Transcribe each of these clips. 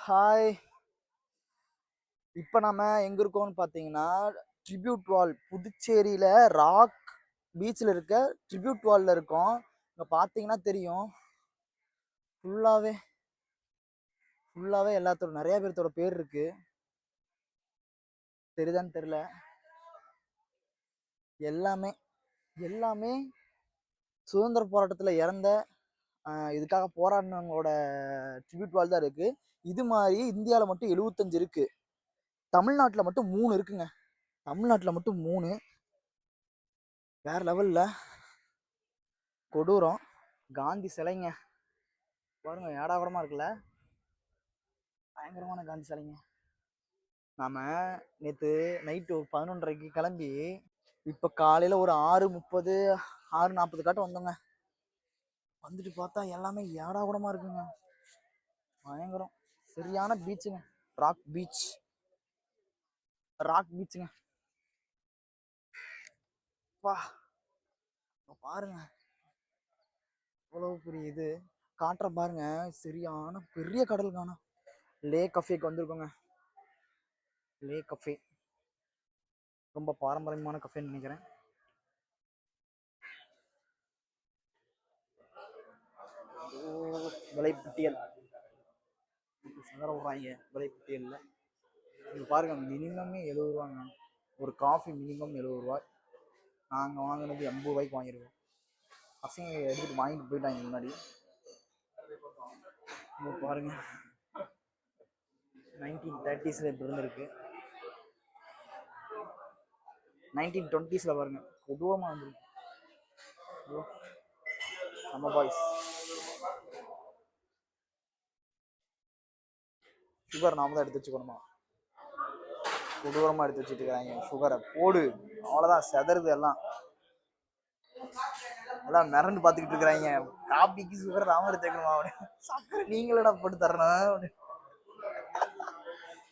Hi. இப்ப நம்ம எங்க இருக்கோம்னு பார்த்தீங்கன்னா, ட்ரிபியூட் வால் புதுச்சேரியில ராக் பீச்ல இருக்க ட்ரிபியூட் வால்ல இருக்கோம். இங்க பார்த்தீங்கன்னா தெரியும். ஃபுல்லாவே ஃபுல்லாவே எல்லாத்தோட நெறைய பேர்த்தோட பேர் இருக்கு. தெரியுதான்னு தெரியல. எல்லாமே எல்லாமே சுதந்திர போராட்டத்துல இறந்த இதுக்காக போராடினவங்களோட ட்ரிபியூட் வால் தான் இருக்கு. இது மாரி இந்தியால மட்டும் 75 இருக்கு. தமிழ்நாட்டுல மட்டும் 3 இருக்குங்க. தமிழ்நாட்டுல மட்டும் 3. வேற லெவல்ல கொடூரம். காந்தி சிலைங்க பாருங்க, ஏடாகூடமா இருக்குல்ல. பயங்கரமான காந்தி சிலைங்க. நாம நேத்து நைட்டு 11:30க்கு கிளம்பி இப்ப காலையில ஒரு 6:30 6:40 காட்ட வந்தோங்க. வந்துட்டு பார்த்தா எல்லாமே ஏடாகூடமா இருக்குங்க. பயங்கரம். சரியான பீச்சுங்க. Rock beach. ராக் பீச்சுங்க. பா பாருங்க, இவ்வளவு பெரிய இது காட்டுற பாருங்க. சரியான பெரிய கடல் காணும். லே கஃபேக்கு வந்திருக்கோங்க. லே கஃபே ரொம்ப பாரம்பரியமான கஃபேன்னு நினைக்கிறேன். விலைப்பட்டியல் சங்கர விடுறாங்க. விலைப்பட்டியலில் இது பாருங்க, மினிமமே 70 ரூபாங்க. ஒரு காஃபி மினிமம் 70 ரூபாய். நாங்கள் வாங்கினது 80 ரூபாய்க்கு வாங்கியிருக்கோம். பசங்க எடுத்துகிட்டு வாங்கிட்டு போயிட்டாங்க முன்னாடி. பாருங்க, 1930s இப்படி இருந்திருக்கு. 1920s பாருங்க கொடூரமாக இருந்திருக்கு. நம்ம பாய்ஸ் சுகர் நாம தான் எடுத்து வச்சுக்கணுமா? கொடூரமாக எடுத்து வச்சுட்டு இருக்கிறாங்க. சுகரை போடு, அவ்வளோதான் செதறுது எல்லாம். எல்லாம் மிரண்டு பார்த்துக்கிட்டு இருக்கிறாங்க. காப்பிக்கு சுகர் நாம எடுத்து வைக்கணுமா? சக்கரை நீங்களடா போட்டு தரணும்.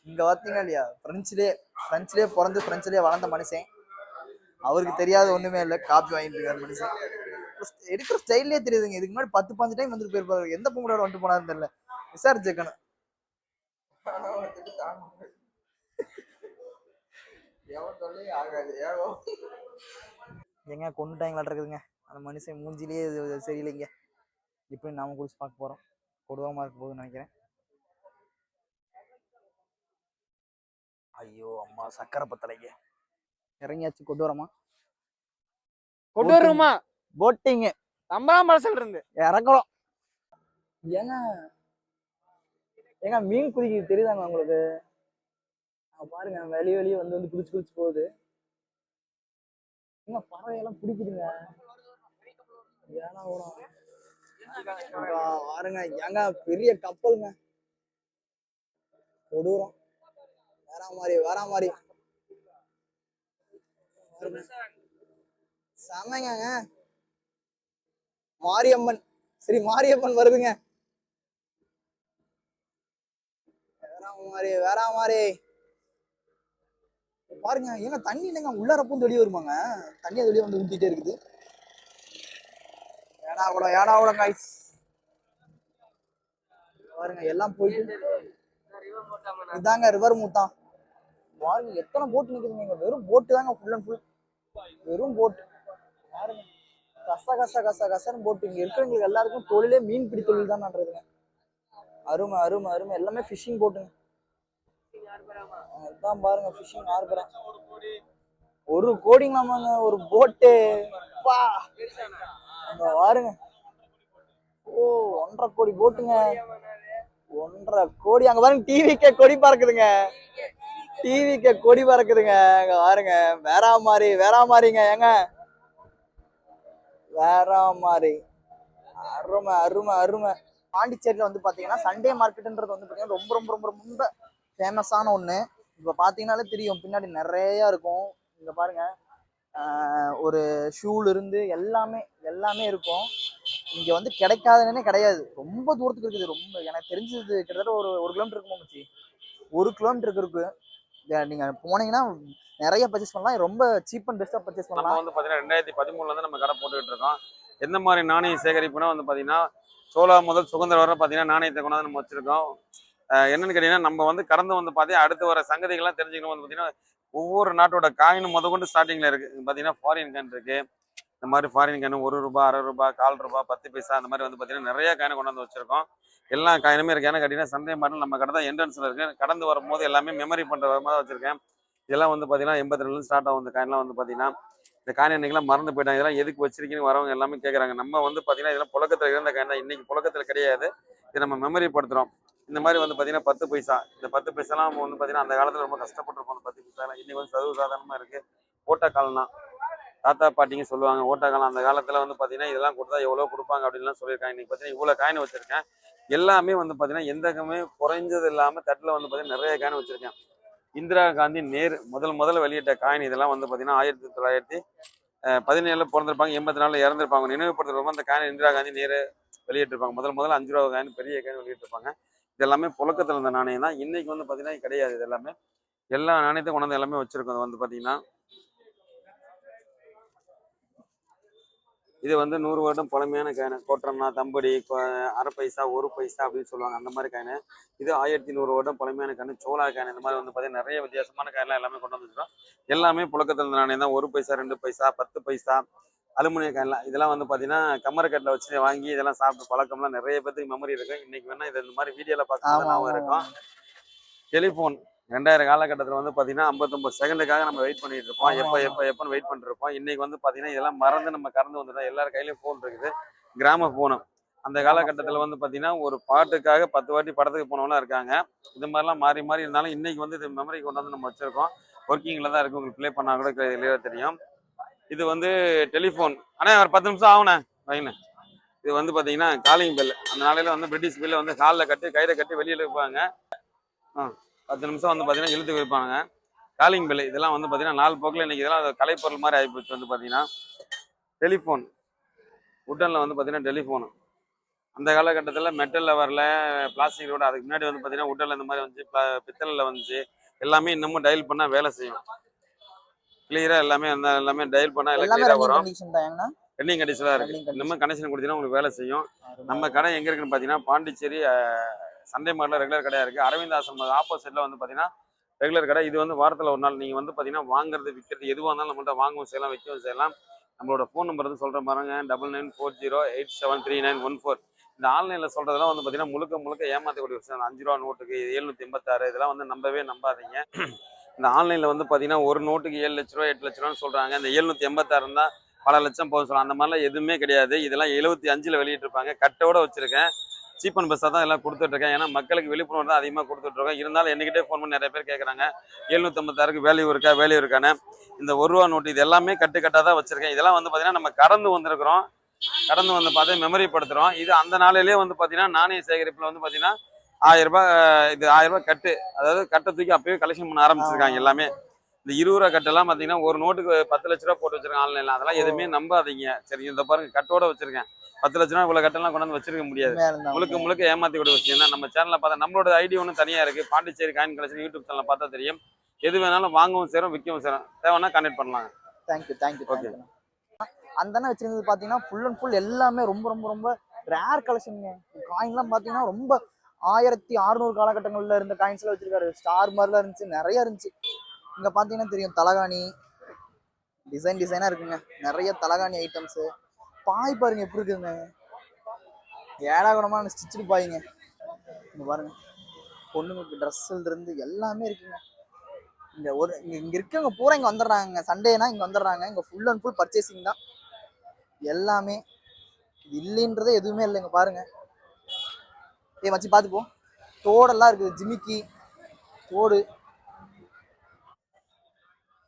இங்க பார்த்தீங்க இல்லையா, பிரெஞ்சிலே பிறந்து பிரெஞ்சிலே வளர்ந்த மனுஷன். அவருக்கு தெரியாத ஒண்ணுமே இல்லை. காப்பி வாங்கிட்டு இருக்காரு மனுஷன். எடுக்கிற ஸ்டைல்லே தெரியுதுங்க. இதுக்கு முன்னாடி 10-15 டைம் வந்துட்டு போயிருப்பாரு. எந்த பொங்கலோட வந்துட்டு போனாருன்னு தெரியல. விசாரிச்சுக்கணும். எங்க கொண்டுட்டாங்களாட்டு இருக்குதுங்க. அந்த மனுஷன் மூஞ்சிலேயே சரியில்லைங்க. இப்படி நாம குடிச்சு பார்க்க போறோம். கொடூரமா இருக்க போகுதுன்னு நினைக்கிறேன். ஐயோ அம்மா, சக்கரை பத்தலைங்க. இறங்கியாச்சு. கொடூரமா போட்டிங் தம்பராம்பரசல் இருந்து இறங்கலாம். ஏங்க ஏங்க மீன் குதிக்குது தெரியுதாங்க உங்களுக்கு? பாருங்க, வெளியே வந்து குதிச்சு குதிச்சு போகுது. ஏங்க பறவையெல்லாம் பிடிக்குதுங்க. ஏன்னா பாருங்க, ஏங்க பெரிய கப்பலுங்க. கொடூரம். வேற மாதிரி செமைங்க. மாரியம்மன், ஸ்ரீ மாரியம்மன் வருதுங்க. வேற மாதிரி பாருங்க. ஏங்க தண்ணி இல்லைங்க, உள்ளார பூந்து வெளியே வருமாங்க. தண்ணி அது வெளியே வந்து ஊத்திட்டே இருக்குது. ஏடா கூட காய்ஸ் பாருங்க. எல்லாம் போயிட்டு இதாங்க ரிவர் மூட்டான். பாருங்க எத்தனை போட்டு நிக்குதுங்க. வெறும் போட்டு தாங்க, ஃபுல் அண்ட் ஃபுல் வெறும் போட்டு. பாருங்க, கசன்னு போட்டு. இங்க இருக்கிறவங்களுக்கு எல்லாருக்கும் தொழிலே மீன் பிடி தொழில் தான் நடுறதுங்க. அருமை அருமை அருமை. எல்லாமே ஃபிஷிங் போட்டுங்க. அதான் பாருங்க, ஃபிஷிங் ஹார்பரா. ஒரு கோடிங்களாமாங்க ஒரு போட்டு. பாருங்க, ஓ 1.5 கோடி போட்டுங்க. 1.5 கோடி. அங்க பாருங்க, டிவிக்கே கொடி பறக்குதுங்க. டிவிக்கு கொடி பறக்குதுங்க. அங்க பாருங்க, வேற மாதிரிங்க. ஏங்க வேற மாதிரி அருமை அருமை அருமை. பாண்டிச்சேரியில வந்து பாத்தீங்கன்னா சண்டே மார்க்கெட்ன்றது வந்து பாத்தீங்கன்னா ரொம்ப ரொம்ப ரொம்ப ரொம்ப ஃபேமஸான ஒண்ணு. இப்ப பாத்தீங்கன்னாலே தெரியும், பின்னாடி நிறைய இருக்கும். இங்க பாருங்க, ஒரு ஷூல இருந்து எல்லாமே இருக்கும். இங்க வந்து கிடைக்காதுன்னே கிடையாது. ரொம்ப தூரத்துக்கு இருக்குது. ரொம்ப எனக்கு தெரிஞ்சது கிட்டத்தட்ட ஒரு கிலோமீட்டர் இருக்குமோ மச்சி. 1 கிலோமீட்டருக்கு இருக்கு. நீங்க போனீங்கன்னா நிறைய பர்ச்சேஸ் பண்ணலாம். ரொம்ப சீப் அண்ட் பெஸ்டா பர்ச்சேஸ் பண்ணலாம். நம்ம வந்து பாத்தீங்கன்னா 2013ல இருந்து நம்ம கடை போட்டுக்கிட்டு இருக்கோம். எந்த மாதிரி நாணய சேகரிப்புனா வந்து பாத்தீங்கன்னா சோழா முதல் சுதந்திரம் வரை பாத்தீங்கன்னா நாணயத்தை கொண்டாந்து நம்ம வச்சிருக்கோம். என்னன்னு கேட்டீங்கன்னா நம்ம வந்து கடந்து வந்து பார்த்தீங்கன்னா அடுத்து வர சங்கதிகள்லாம் தெரிஞ்சுக்கணும் வந்து பார்த்தீங்கன்னா ஒவ்வொரு நாட்டோட காயினும் கொண்டு ஸ்டார்டிங்ல இருக்கு பார்த்தீங்கன்னா ஃபாரின் காயின் இருக்கு. இந்த மாதிரி ஃபாரின் காயின் ₹1, ₹1/2, ₹1/4, 10 பைசா அந்த மாதிரி வந்து பார்த்தீங்கன்னா நிறைய காயினை கொண்டு வந்து வச்சிருக்கோம். எல்லா காயினுமே இருக்கு. ஏன்னா கேட்டீங்கன்னா சண்டே மாடல் நம்ம கடை தான் என்ட்ரன்ஸ்ல இருக்கு. கடந்து வரும்போது எல்லாமே மெமரி பண்ற மாதிரி வச்சிருக்கேன். இதெல்லாம் வந்து பார்த்தீங்கன்னா 82 ஸ்டார்ட் ஆகும். இந்த காயின்லாம் வந்து பார்த்தீங்கன்னா இந்த காயின் இன்னைக்கெல்லாம் மறந்து போயிட்டாங்க. இதெல்லாம் எதுக்கு வச்சிருக்கீங்கன்னு வரவங்க எல்லாமே கேட்குறாங்க. நம்ம வந்து பார்த்தீங்கன்னா இதெல்லாம் புழக்கத்தில் இருந்த காயின் தான். இன்னைக்கு புழக்கத்தில் கிடையாது. இதை நம்ம மெமரி படுத்துறோம். இந்த மாதிரி வந்து பார்த்தீங்கன்னா 10 பைசா. இந்த 10 பைசாலாம் நம்ம வந்து பார்த்தீங்கன்னா அந்த காலத்தில் ரொம்ப கஷ்டப்பட்டுருப்போம். அந்த 10 பைசாலாம் இன்னைக்கு வந்து சர்வசாதாரணமாக இருக்கு. ஓட்டா கால்னா தாத்தா பாட்டிங்க சொல்லுவாங்க. ஓட்டா காலம் அந்த காலத்தில் வந்து பார்த்தீங்கன்னா இதெல்லாம் கொடுத்தா எவ்வளோ கொடுப்பாங்க அப்படின்லாம் சொல்லியிருக்காங்க. இன்னைக்கு பார்த்தீங்கன்னா இவ்வளோ காயின் வச்சிருக்கேன். எல்லாமே வந்து பார்த்தீங்கன்னா எந்தக்குமே குறைஞ்சது இல்லாமல் தட்டில் வந்து பார்த்தீங்கன்னா நிறைய காயின் வச்சிருக்கேன். இந்திரா காந்தி நேரு முதல்ல வெளியிட்ட காயின் இதெல்லாம் வந்து பார்த்தீங்கன்னா 1917 பிறந்திருப்பாங்க. 84 இறந்திருப்பாங்க. நினைவுபடுத்துறவங்க அந்த காயின் இந்திரா காந்தி நேரு வெளியிட்டிருப்பாங்க. முதல்ல 5 ரூபா காயின் பெரிய காயின் வெளியிட்டிருப்பாங்க. இது எல்லாமே புழக்கத்தில் இருந்த நாணயம் தான். இன்னைக்கு வந்து பார்த்தீங்கன்னா கிடையாது. இது எல்லாமே எல்லா நாணயத்தையும் கொண்டு வந்து எல்லாமே வச்சிருக்கோம். அது வந்து பார்த்தீங்கன்னா இது வந்து 100 வருடம் பழமையான காயின். கோட்டரம்னா தம்படி அரை பைசா 1 பைசா அப்படின்னு சொல்லுவாங்க. அந்த மாதிரி காயின். இது 1100 வருடம் பழமையான காயின். சோளா காயின். இந்த மாதிரி வந்து பார்த்தீங்கன்னா நிறைய வித்தியாசமான காயின்லாம் எல்லாமே கொண்டு வந்துருக்கோம். எல்லாமே புழக்கத்தில் இருந்த நாணயம் தான். 1 பைசா 2 பைசா 10 பைசா அலுமினிய காயின்லாம் இதெல்லாம் வந்து பார்த்தீங்கன்னா கம்மரக்கட்டில் வச்சு வாங்கி இதெல்லாம் சாப்பிட்டு பழக்கம்லாம் நிறைய பேருக்கு மெமரி இருக்கு. இன்னைக்கு வேணா இது இந்த மாதிரி வீடியோவில் பார்க்கும்போது ஆமா ஞாபகம் ஆமா ஆமா. இருக்கும். டெலிஃபோன் 2000 காலகட்டத்தில் வந்து பார்த்தீங்கன்னா 59 செகண்டுக்காக நம்ம வெயிட் பண்ணிட்டு இருப்போம். ஆமா ஆமா. எப்போன்னு வெயிட் பண்ணிட்டு இருப்போம். இன்னைக்கு வந்து பார்த்தீங்கன்னா இதெல்லாம் மறந்து நம்ம கடந்து வந்துட்டோம். எல்லார் கையிலயும் ஃபோன் இருக்குது. கிராம ஃபோனு அந்த கிராம காலகட்டத்தில் போன். வந்து பார்த்தீங்கன்னா ஒரு பாட்டுக்காக 10 வாட்டி படத்துக்கு போனவங்களாம் இருக்காங்க. இது மாதிரிலாம் மாறி மாறி இருந்தாலும் இன்னைக்கு வந்து இது மெமரி கொண்டு வந்து நம்ம வச்சிருக்கோம். ஒர்க்கிங்கில் தான் இருக்கு. உங்களுக்கு ப்ளே பண்ணா கூட கிளியராக தெரியும். இது வந்து டெலிஃபோன். ஆனால் ஒரு 10 நிமிஷம் ஆகுண்ணே வைங்க. இது வந்து பார்த்தீங்கன்னா காலிங் பெல். அந்த நாளையில வந்து பிரிட்டிஷ் பில்ல வந்து காலில் கட்டி கயிறை கட்டி வெளியில் இருப்பாங்க. 10 நிமிஷம் வந்து பார்த்தீங்கன்னா இழுத்து வைப்பாங்க. காலிங் பெல் இதெல்லாம் வந்து பார்த்தீங்கன்னா நாலு போக்கில் இன்னைக்கு இதெல்லாம் கலைப்பொருள் மாதிரி ஆகிப்போச்சு. வந்து பார்த்தீங்கன்னா டெலிஃபோன் உட்டனில் வந்து பார்த்தீங்கன்னா டெலிஃபோனு அந்த காலகட்டத்தில் மெட்டலில் வரல, பிளாஸ்டிக் ரோடு. அதுக்கு முன்னாடி வந்து பார்த்தீங்கன்னா உட்டனில் இந்த மாதிரி வந்துச்சு, பித்தளையில் வந்துச்சு. எல்லாமே இன்னமும் டயல் பண்ணால் வேலை செய்யும். கிளியராக எல்லாமே எல்லாமே டயல் பண்ணால் எல்லாம் எல்லாமே கிளியராக ரன்னிங் வரும். கண்டிஷன் தான் ஏங்கண்ணா? ரன்னிங் கண்டிஷனாக இருக்குது. Running condition. இன்னமும் கனெக்ஷன் கொடுத்தீங்கன்னா உங்களுக்கு வேலை செய்யும். அருமை நம்ம அருமை. கடை எங்கே இருக்குன்னு பார்த்தீங்கன்னா பாண்டிச்சேரி சண்டே மார்ட்டில் ரெகுலர் கடையாக இருக்குது. அரவிந்த் ஆசிரமம் ஆப்போசிட்டில் வந்து பார்த்தீங்கன்னா ரெகுலர் கடை. இது வந்து வாரத்தில் ஒரு நாள் நீங்கள் வந்து பார்த்தீங்கன்னா வாங்குறது விற்கிறது எதுவாக இருந்தாலும் நம்மள்ட்ட வாங்கவும் செய்யலாம், விற்கவும் செய்யலாம். நம்மளோட ஃபோன் நம்பர் வந்து சொல்கிற பாருங்க 9940873914. இந்த ஆன்லைனில் சொல்கிறதெல்லாம் வந்து பார்த்தீங்கன்னா முழுக்க ஏமாற்றக்கூடிய விஷயம். 5 ரூபா நோட்டுக்கு 786 இதெல்லாம் வந்து நம்பவே நம்பாதீங்க. இந்த ஆன்லைனில் வந்து பார்த்தீங்கன்னா ஒரு நோட்டுக்கு 7 லட்ச ரூபா 8 லட்ச ரூபான்னு சொல்கிறாங்க. இந்த 786 தான் பல லட்சம் போக சொல்லலாம். அந்த மாதிரிலாம் எதுவுமே கிடையாது. இதெல்லாம் 75ல் வெளியிட்டிருப்பாங்க. கட்டோட வச்சிருக்கேன். சீப் அண்ட் பெஸ்ட்டாக தான் எல்லாம் கொடுத்துட்ருக்கேன். ஏன்னா மக்களுக்கு விழிப்புணர்வு தான் அதிகமாக கொடுத்துட்ருக்கோம். இருந்தாலும் என்கிட்டே ஃபோன் பண்ணி நிறைய பேர் கேட்குறாங்க 756க்கு வேல்யூ இருக்கான்னு. இந்த 1 ரூபா நோட்டு இது எல்லாமே கட்டாக தான் வச்சிருக்கேன். இதெல்லாம் வந்து பார்த்தீங்கன்னா நம்ம கடந்து வந்திருக்கிறோம். கடந்து வந்து பார்த்து மெமரி படுத்துகிறோம். இது அந்த நாளிலே வந்து பார்த்தீங்கன்னா நாணய சேகரிப்பில் வந்து பார்த்தீங்கன்னா 1000 ரூபாய். இது 1000 ரூபாய் கட்டு. அதாவது கட்டை தூக்கி அப்பயே கலெக்ஷன் பண்ண ஆரம்பிச்சிருக்காங்க எல்லாமே. இந்த 20 ரூபா கட்டெல்லாம் பார்த்தீங்கன்னா ஒரு நோட்டுக்கு 10 லட்ச ரூபா போட்டு வச்சிருக்கேன் ஆன்லைனில். அதெல்லாம் எதுவுமே நம்பாதீங்க. சரி இந்த பாருங்க கட்டோட வச்சிருக்கேன். 10 லட்ச ரூபா இவ்வளோ கட்டெல்லாம் கொண்டாந்து வச்சிருக்க முடியாது. உண்மையா இருந்தா உண்மையா. முழுக்க ஏமாத்தி விட விஷயம் தான். நம்ம சேனலில் பார்த்தா நம்மளோட ஐடி ஒன்று தனியாக இருக்குது. பாண்டிச்சேரி காயின் கலெக்ஷன் யூடியூப் சேனலில் பார்த்தா தெரியும். எது வேணாலும் வாங்கவும் சேரும், விற்கவும் சேரும். தேவைன்னா கான்டெக்ட் பண்ணலாம். Thank you thank you okay. தேங்க்யூ. அந்த அண்ணன் வச்சிருந்தது பார்த்தீங்கன்னா ஃபுல் அண்ட் ஃபுல் எல்லாமே ரொம்ப ரொம்ப ரொம்ப ரேர் கலெக்ஷனுங்க. காயின்லாம் பார்த்தீங்கன்னா ரொம்ப 1600 காலகட்டங்களில் இருந்த காயின்ஸ்லாம் வச்சிருக்காரு. ஸ்டார் மாதிரிலாம் இருந்துச்சு, நிறைய இருந்துச்சு. இங்கே பார்த்தீங்கன்னா தெரியும் தலகாணி டிசைனாக இருக்குங்க. நிறைய தலகாணி ஐட்டம்ஸு. பாய் பாருங்க எப்படி இருக்குங்க. ஏடாகுடமான ஸ்டிச்சுடு பாய்ங்க. இங்கே பாருங்க பொண்ணுங்களுக்கு ட்ரெஸ்ஸுல இருந்து எல்லாமே இருக்குங்க. இங்கே இருக்கவங்க பூரா இங்கே வந்துடுறாங்க. சண்டேனா இங்கே வந்துடுறாங்க. இங்கே ஃபுல் அண்ட் ஃபுல் பர்ச்சேசிங் தான் எல்லாமே. இல்லைன்றதே எதுவுமே இல்லை. இங்கே பாருங்க. மச்சி பார்த்துப்போம். தோடெல்லாம் இருக்குது. ஜிமிக்கி தோடு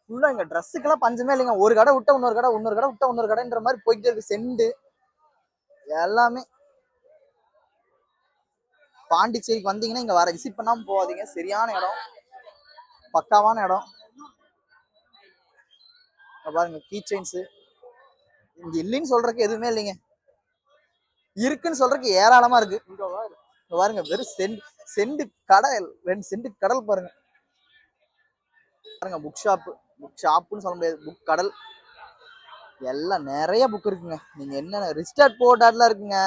ஃபுல்லா. இங்க ட்ரெஸ்ஸுக்கெல்லாம் பஞ்சமே இல்லைங்க. ஒரு கடை விட்டா இன்னொரு கடை, இன்னொரு கடை விட்டா இன்னொரு கடைன்ற மாதிரி போயிட்டே இருக்கு. செண்டு எல்லாமே. பாண்டிச்சேரிக்கு வந்தீங்கன்னா இங்க வர விசிட் பண்ணாம போகாதீங்க. சரியான இடம், பக்காவான இடம். பாருங்க கீ செயின்ஸ். இங்க இல்லைன்னு சொல்றதுக்கு எதுவுமே இல்லைங்க. இருக்குன்னு சொல்றதுக்கு ஏராளமா இருக்கு. இங்க பாருங்க வெறும் செண்டு கடல். 2 செண்டு கடல் பாருங்க. பாருங்க புக் ஷாப்புன்னு சொல்ல முடியாது, புக் கடல். எல்லாம் நிறைய புக் இருக்குங்க. நீங்க என்னென்ன ரிஸ்டார்ட் போர்டாட்லாம் இருக்குங்க.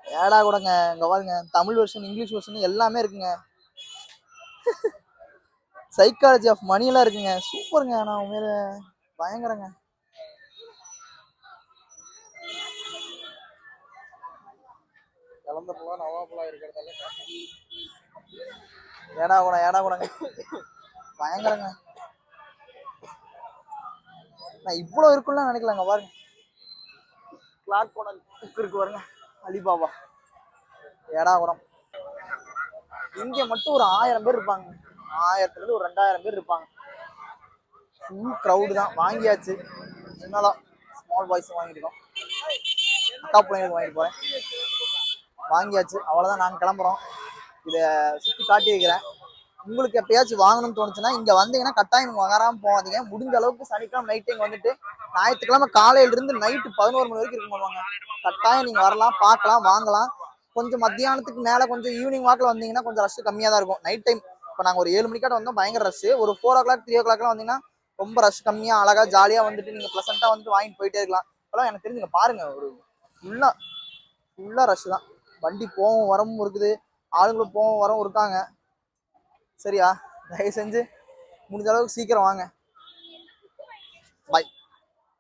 ஏடா கூடங்க இங்க பாருங்க, தமிழ் வெர்ஷன் இங்கிலீஷ் வெர்ஷன் எல்லாமே இருக்குங்க. சைக்காலஜி ஆஃப் மணி எல்லாம் இருக்குங்க. சூப்பருங்க. நான் உண்மையில பயங்கரங்க. கலந்த புலா நவாப்புலா இருக்கிறதால ஏடா கூடங்க பயங்கரங்க. நான் இவ்வளவு இருக்குன்னு நினைக்கலங்க. பாருங்க கிளாக் கூட புக் இருக்கு பாருங்க. அலிபாபா ஏடா கூடம். இங்க மட்டும் ஒரு 1000 பேர் இருப்பாங்க. 1000ல இருந்து ஒரு 2000 பேர் இருப்பாங்க. ஃபுல் க்ரௌடு தான். வாங்கியாச்சு. சின்னதா ஸ்மால் பாய்ஸ் வாங்கிருக்கோம். அக்கா பிள்ளைங்களுக்கு வாங்கிட்டு போறேன். வாங்கியாச்சு. அவ்வளவுதான், நாங்க கிளம்புறோம். இத சுத்தி காட்டி வைக்கிறேன். உங்களுக்கு எப்பயாச்சும் வாங்கணும்னு தோணுச்சுன்னா இங்க வந்தீங்கன்னா கட்டாயம் வராம போகாதீங்க. முடிஞ்ச அளவுக்கு சனிக்கிழமை நைட் இங்க வந்துட்டு ஞாயிற்றுக்கிழமை காலையில இருந்து நைட்டு 11 மணி வரைக்கும் இருக்கும் போவாங்க. கட்டாயம் நீங்க வரலாம், பார்க்கலாம், வாங்கலாம். கொஞ்சம் மத்தியானத்துக்கு மேல கொஞ்சம் ஈவினிங் வாக்கில் வந்தீங்கன்னா கொஞ்சம் ரஷ் கம்மியா தான் இருக்கும். நைட் டைம் இப்போ நாங்கள் ஒரு 7 மணிக்காட்ட வந்தோம், பயங்கர ரஷ். ஒரு 4 o'clock 3 o'clockலாம் வந்தீங்கன்னா ரொம்ப ரஷ் கம்மியா அழகா ஜாலியா வந்துட்டு நீங்க ப்ளசண்டா வந்துட்டு வாங்கிட்டு போயிட்டே இருக்கலாம். இப்பெல்லாம் எனக்கு தெரிஞ்சுங்க பாருங்க, ஒரு ஃபுல்லா ஃபுல்லா ரஷ் தான். வண்டி போகவும் வரவும் இருக்குது, ஆளுங்களும் போகவும் வரவும் இருக்காங்க. சரியா, தயவு செஞ்சு முடிஞ்ச அளவுக்கு சீக்கிரம் வாங்க. பாய்.